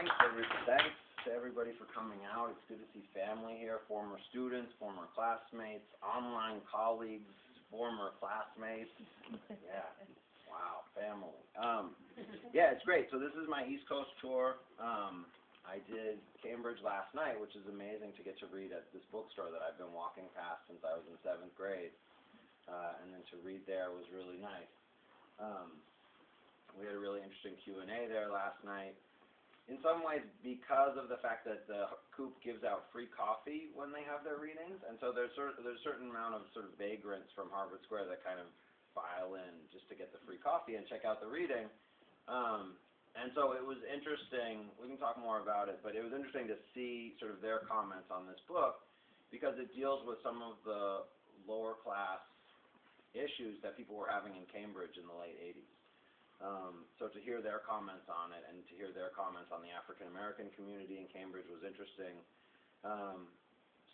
Thanks to everybody for coming out. It's good to see family here, former students, former classmates, online colleagues, former classmates. Yeah. Wow, family. Yeah, it's great. So this is my East Coast tour. I did Cambridge last night, which is amazing to get to read at this bookstore that I've been walking past since I was in 7th grade. And then to read there was really nice. We had a really interesting Q&A there last night. In some ways, because of the fact that the Coop gives out free coffee when they have their readings, and so there's a certain amount of sort of vagrants from Harvard Square that kind of file in just to get the free coffee and check out the reading. And so it was interesting. We can talk more about it, but it was interesting to see sort of their comments on this book because it deals with some of the lower class issues that people were having in Cambridge in the late 80s. So to hear their comments on it and to hear their comments on the African American community in Cambridge was interesting.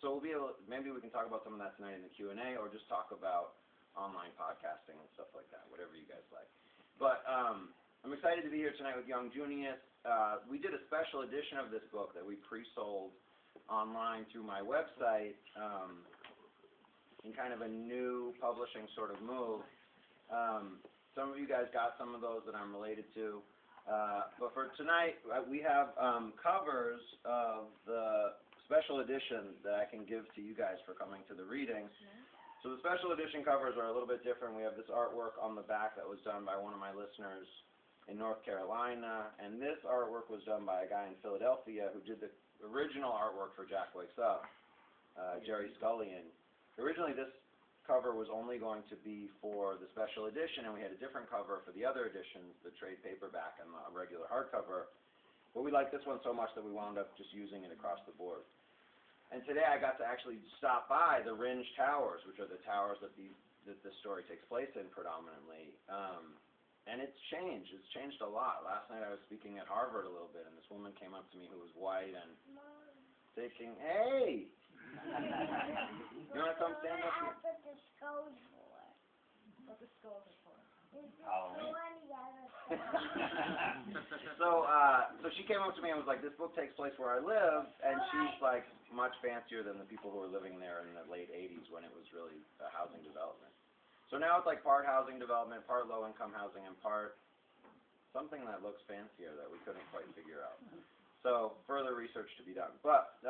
So we'll be able, maybe we can talk about some of that tonight in the Q&A, or just talk about online podcasting and stuff like that, whatever you guys like. But I'm excited to be here tonight with Young Junius. We did a special edition of this book that we pre-sold online through my website in kind of a new publishing sort of move. Some of you guys got some of those that I'm related to. But for tonight, we have covers of the special edition that I can give to you guys for coming to the reading. So the special edition covers are a little bit different. We have this artwork on the back that was done by one of my listeners in North Carolina. And this artwork was done by a guy in Philadelphia who did the original artwork for Jack Wakes Up, Jerry Scullion. Originally, this cover was only going to be for the special edition, and we had a different cover for the other editions, the trade paperback and the regular hardcover. But we liked this one so much that we wound up just using it across the board. And today I got to actually stop by the Ringe Towers, which are the towers that this story takes place in predominantly. And it's changed. It's changed a lot. Last night I was speaking at Harvard a little bit, and this woman came up to me who was white and thinking, hey! You want to come stand up here? What the skulls for? What the skulls are for? So she came up to me and was like, this book takes place where I live, and she's like much fancier than the people who were living there in the late 80s when it was really a housing development. So now it's like part housing development, part low-income housing, and part something that looks fancier that we couldn't quite figure out. So further research to be done. But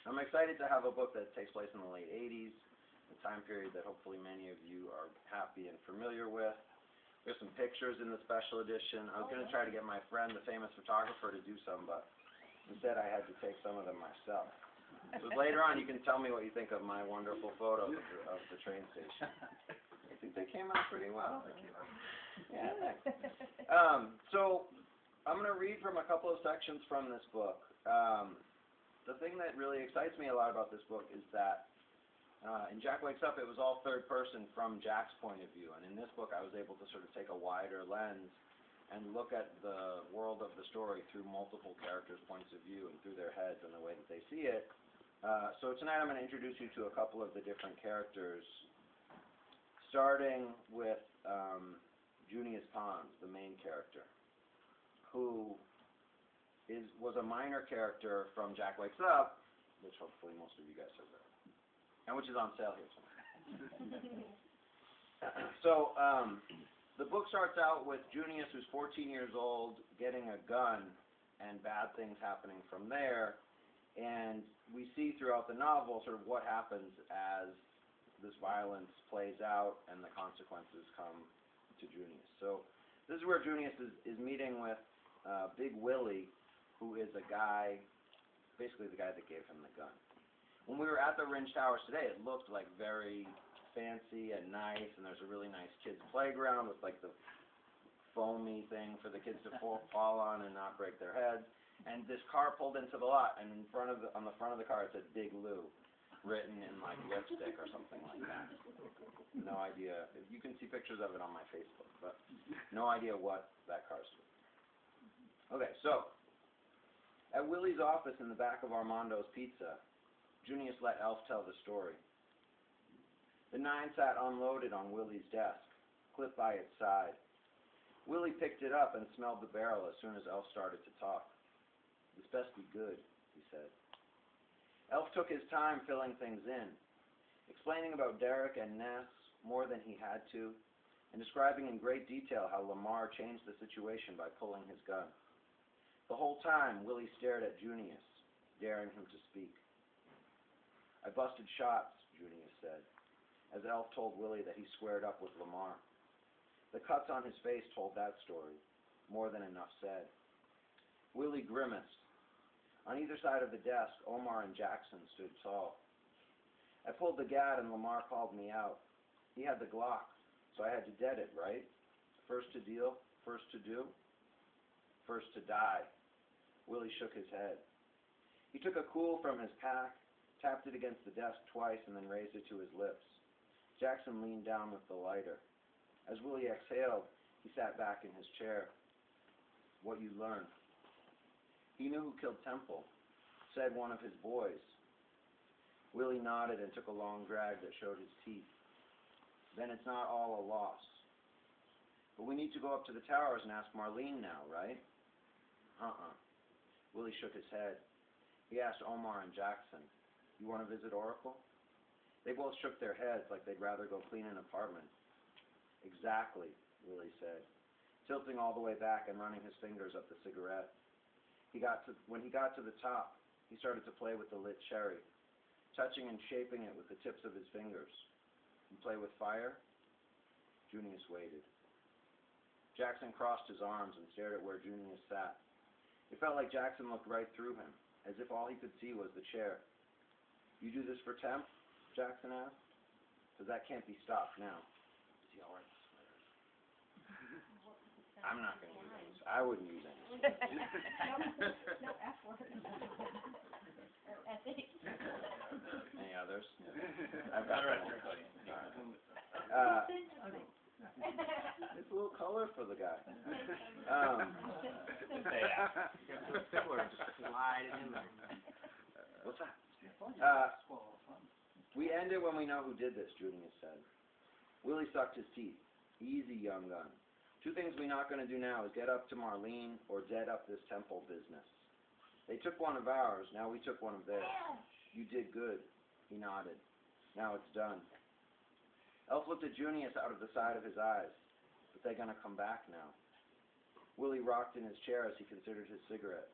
I'm excited to have a book that takes place in the late 80s, a time period that hopefully many of you are happy and familiar with. There's some pictures in the special edition. I was going to try to get my friend, the famous photographer, to do some, but instead I had to take some of them myself. So later on you can tell me what you think of my wonderful photos of the train station. I think they came out pretty well. Yeah, thanks. So I'm going to read from a couple of sections from this book. The thing that really excites me a lot about this book is that in Jack Wakes Up, it was all third person from Jack's point of view. And in this book, I was able to sort of take a wider lens and look at the world of the story through multiple characters' points of view and through their heads and the way that they see it. So tonight I'm going to introduce you to a couple of the different characters, starting with Junius Pons, the main character, who was a minor character from Jack Wakes Up, which hopefully most of you guys have read, and which is on sale here tonight. So the book starts out with Junius, who's 14 years old, getting a gun, and bad things happening from there. And we see throughout the novel sort of what happens as this violence plays out and the consequences come to Junius. So this is where Junius is meeting with Big Willie, who is a guy, basically the guy that gave him the gun. When we were at the Ringe Towers today, it looked like very fancy and nice, and there's a really nice kids' playground with like the foamy thing for the kids to fall on and not break their heads. And this car pulled into the lot, and on the front of the car it said Big Lou, written in like lipstick or something like that. No idea. You can see pictures of it on my Facebook, but no idea what that car's doing. Okay, so at Willie's office in the back of Armando's Pizza, Junius let Elf tell the story. The 9 sat unloaded on Willie's desk, clipped by its side. Willie picked it up and smelled the barrel as soon as Elf started to talk. "This best be good," he said. Elf took his time filling things in, explaining about Derek and Ness more than he had to, and describing in great detail how Lamar changed the situation by pulling his gun. The whole time, Willie stared at Junius, daring him to speak. "I busted shots," Junius said, as Elf told Willie that he squared up with Lamar. The cuts on his face told that story, more than enough said. Willie grimaced. On either side of the desk, Omar and Jackson stood tall. I pulled the gat and Lamar called me out. He had the Glock, so I had to dead it, right? First to deal, first to do, first to die. Willie shook his head. He took a Cool from his pack, tapped it against the desk twice, and then raised it to his lips. Jackson leaned down with the lighter. As Willie exhaled, he sat back in his chair. "What you learn?" He knew who killed Temple, said one of his boys. Willie nodded and took a long drag that showed his teeth. "Then it's not all a loss. But we need to go up to the towers and ask Marlene now, right?" Willie shook his head. He asked Omar and Jackson, "You want to visit Oracle?" They both shook their heads like they'd rather go clean an apartment. "Exactly," Willie said, tilting all the way back and running his fingers up the cigarette. When he got to the top, he started to play with the lit cherry, touching and shaping it with the tips of his fingers. "You play with fire?" Junius waited. Jackson crossed his arms and stared at where Junius sat. It felt like Jackson looked right through him, as if all he could see was the chair. "You do this for temp?" Jackson asked. "Because that can't be stopped now." "Is he all right?" I'm not going to use any. I wouldn't use any. No F word. Or ethics. Any others? I've got one. It's a little color for the guy. What's that? We end it when we know who did this, Junius said. Willie sucked his teeth. "Easy, young gun. Two things we're not going to do now is get up to Marlene or dead up this Temple business. They took one of ours, now we took one of theirs. You did good." He nodded. "Now it's done." Elf looked at Junius out of the side of his eyes. But they're going to come back now. Willie rocked in his chair as he considered his cigarette.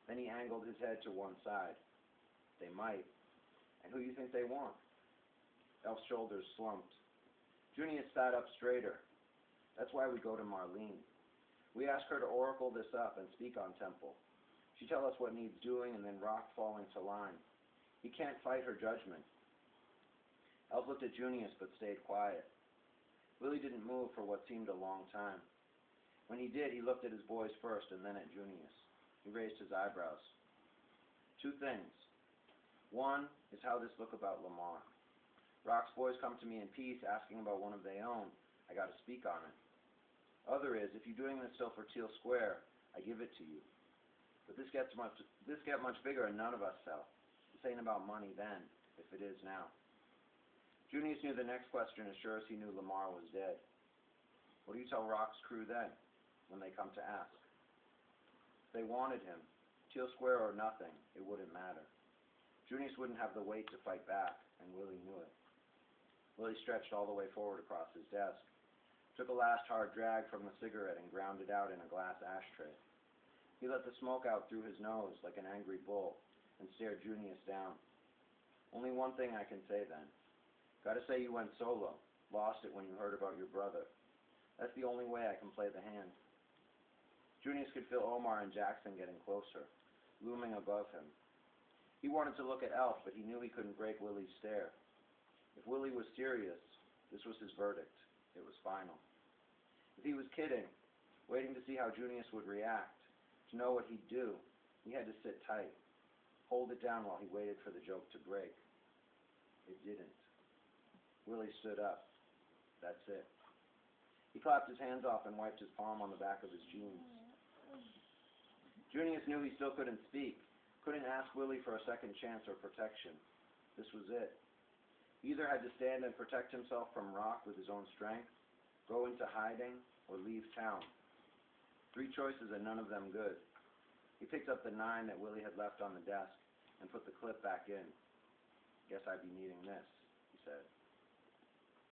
Then he angled his head to one side. "They might. And who you think they want?" Elf's shoulders slumped. Junius sat up straighter. "That's why we go to Marlene. We ask her to oracle this up and speak on Temple. She tell us what needs doing and then Rock fall into line. He can't fight her judgment." Elf looked at Junius but stayed quiet. Willie didn't move for what seemed a long time. When he did, he looked at his boys first and then at Junius. He raised his eyebrows. "Two things. One is how this look about Lamar. Rock's boys come to me in peace asking about one of their own. I got to speak on it. Other is, if you're doing this still for Teal Square, I give it to you. But this get much bigger and none of us sell. This ain't about money then, if it is now." Junius knew the next question as sure as he knew Lamar was dead. "What do you tell Rock's crew then, when they come to ask?" If they wanted him, Teal Square or nothing, it wouldn't matter. Junius wouldn't have the weight to fight back, and Willie knew it. Willie stretched all the way forward across his desk, took a last hard drag from the cigarette and ground it out in a glass ashtray. He let the smoke out through his nose like an angry bull and stared Junius down. "Only one thing I can say then. Gotta say you went solo, lost it when you heard about your brother. That's the only way I can play the hand." Junius could feel Omar and Jackson getting closer, looming above him. He wanted to look at Elf, but he knew he couldn't break Willie's stare. If Willie was serious, this was his verdict. It was final. If he was kidding, waiting to see how Junius would react, to know what he'd do, he had to sit tight, hold it down while he waited for the joke to break. It didn't. Willie stood up. That's it. He clapped his hands off and wiped his palm on the back of his jeans. Junius knew he still couldn't speak, couldn't ask Willie for a second chance or protection. This was it. He either had to stand and protect himself from Rock with his own strength, go into hiding, or leave town, 3 choices and none of them good. He picked up the 9 that Willie had left on the desk and put the clip back in. Guess I'd be needing this, he said.